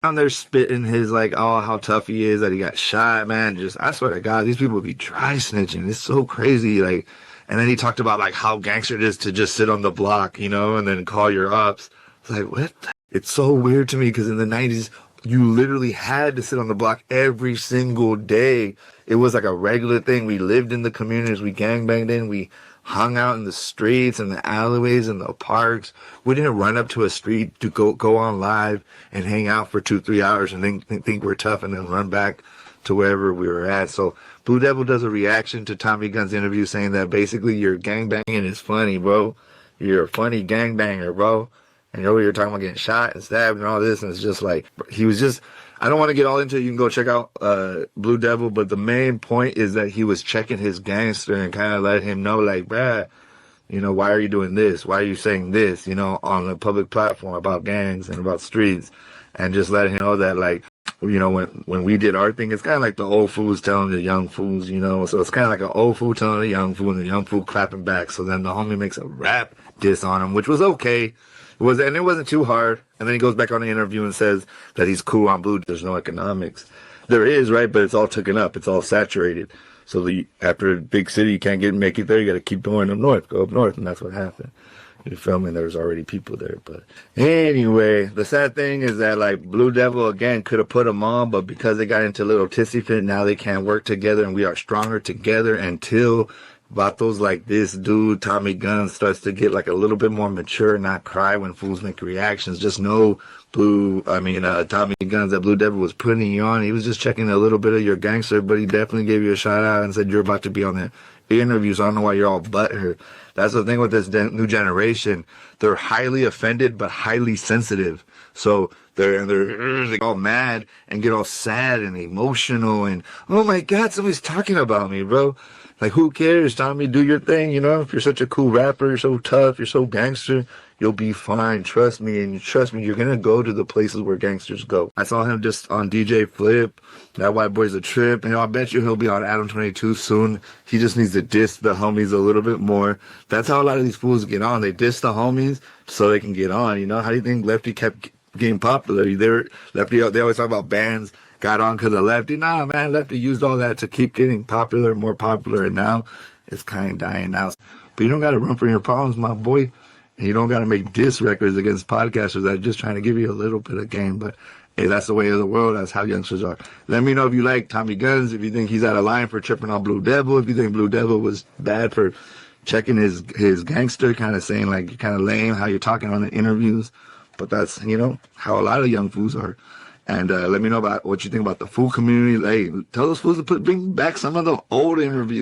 on there spitting his like, oh, how tough he is that he got shot, man. Just, I swear to God, these people be dry snitching. It's so crazy. Like, and then he talked about like how gangster it is to just sit on the block, you know, and then call your ops. It's like, what? It's so weird to me because in the 90s, you literally had to sit on the block every single day. It was like a regular thing. We lived in the communities, we gangbanged in, we hung out in the streets and the alleyways and the parks. We didn't run up to a street to go on live and hang out for 2-3 hours and then think we're tough and then run back to wherever we were at. So Blue Devil does a reaction to Tommy Gunn's interview saying that basically your gangbanging is funny, bro. You're a funny gangbanger, bro. And you're talking about getting shot and stabbed and all this, and it's just like, he was just, I don't want to get all into it. You can go check out Blue Devil, but the main point is that he was checking his gangster and kind of let him know, like, bruh, you know, why are you doing this? Why are you saying this, you know, on a public platform about gangs and about streets? And just letting him know that, like, you know, when we did our thing, it's kind of like the old fools telling the young fools, you know. So it's kind of like an old fool telling a young fool and the young fool clapping back. So then the homie makes a rap diss on him, which was okay. And it wasn't too hard. And then he goes back on the interview and says that he's cool on Blue. There's no economics. There is, right? But it's all taken up. It's all saturated. So after a big city, you can't make it there. You got to keep going up north, go up north. And that's what happened. You feel me? There's already people there. But anyway, the sad thing is that, like, Blue Devil, again, could have put them on. But because they got into a little tissy fit, now they can't work together. And we are stronger together until vatos like this dude, Tommy Gunz, starts to get like a little bit more mature and not cry when fools make reactions. Just know Tommy Gunz, that Blue Devil was putting you on. He was just checking a little bit of your gangster, but he definitely gave you a shout out and said you're about to be on the interview, so I don't know why you're all butthurt. That's the thing with this new generation. They're highly offended, but highly sensitive. So they're all mad and get all sad and emotional and, oh my God, somebody's talking about me, bro. Like, who cares, Tommy? Do your thing, you know? If you're such a cool rapper, you're so tough, you're so gangster, you'll be fine. Trust me, and trust me, you're gonna go to the places where gangsters go. I saw him just on DJ Flip. That white boy's a trip, and I bet you he'll be on Adam 22 soon. He just needs to diss the homies a little bit more. That's how a lot of these fools get on. They diss the homies so they can get on, you know? How do you think Lefty kept getting popular? They always talk about bands got on because of Lefty. Nah, man, Lefty used all that to keep getting popular, more popular, and now it's kind of dying out. But you don't got to run from your problems, my boy. And you don't got to make diss records against podcasters that are just trying to give you a little bit of game. But hey, that's the way of the world. That's how youngsters are. Let me know if you like Tommy Gunz, if you think he's out of line for tripping on Blue Devil, if you think Blue Devil was bad for checking his gangster, kind of saying like you're kind of lame, how you're talking on the interviews. But that's, you know, how a lot of young fools are. And let me know about what you think about the fool community. Hey, tell those fools to bring back some of the old interviews.